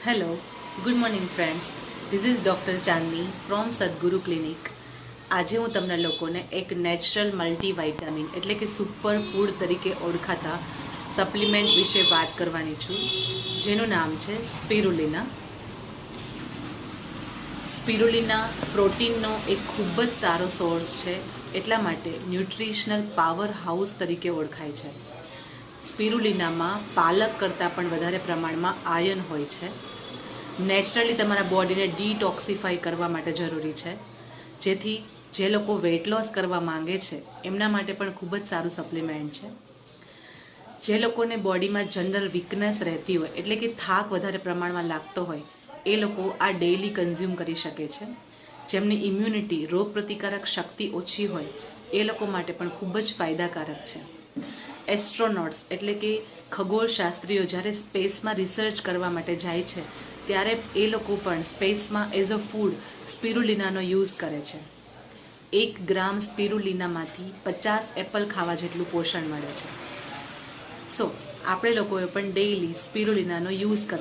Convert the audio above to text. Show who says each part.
Speaker 1: Hello, good morning friends. This is doctor Chandni from સદગુરુ clinic. આજે હું તમને લોકોને એક નેચરલ મલ્ટીવાઇટામિન એટલે કે સુપર ફૂડ તરીકે ઓળખાતા સપ્લિમેન્ટ વિશે વાત કરવાની છું, જેનું નામ છે સ્પિરુલિના. સ્પિરુલિના પ્રોટીનનો એક ખૂબ જ સારો સોર્સ છે, એટલા માટે ન્યુટ્રિશનલ પાવર હાઉસ તરીકે ઓળખાય છે. સ્પિરુલિનામાં પાલક કરતાં પણ વધારે પ્રમાણમાં આયર્ન હોય છે. નેચરલી તમારા બોડીને ડિટોક્સિફાઈ કરવા માટે જરૂરી છે, જેથી જે લોકો વેઇટ લોસ કરવા માંગે છે એમના માટે પણ ખૂબ જ સારું સપ્લિમેન્ટ છે. જે લોકોને બોડીમાં જનરલ વીકનેસ રહેતી હોય, એટલે કે થાક વધારે પ્રમાણમાં લાગતો હોય, એ લોકો આ ડેઇલી કન્ઝ્યુમ કરી શકે છે. જેમની ઇમ્યુનિટી રોગ પ્રતિકારક શક્તિ ઓછી હોય એ લોકો માટે પણ ખૂબ જ ફાયદાકારક છે. એસ્ટ્રોનોટ્સ એટલે કે ખગોળશાસ્ત્રીઓ જ્યારે સ્પેસમાં રિસર્ચ કરવા માટે જાય છે ત્યારે એ લોકો પણ સ્પેસમાં એઝ અ ફૂડ સ્પિરુલિનાનો યુઝ કરે છે. 1 ગ્રામ સ્પિરુલિનામાંથી 50 એપલ ખાવા જેટલું પોષણ મળે છે. સો આપણે લોકોએ પણ ડેઇલી સ્પિરુલિનાનો યુઝ કરવો.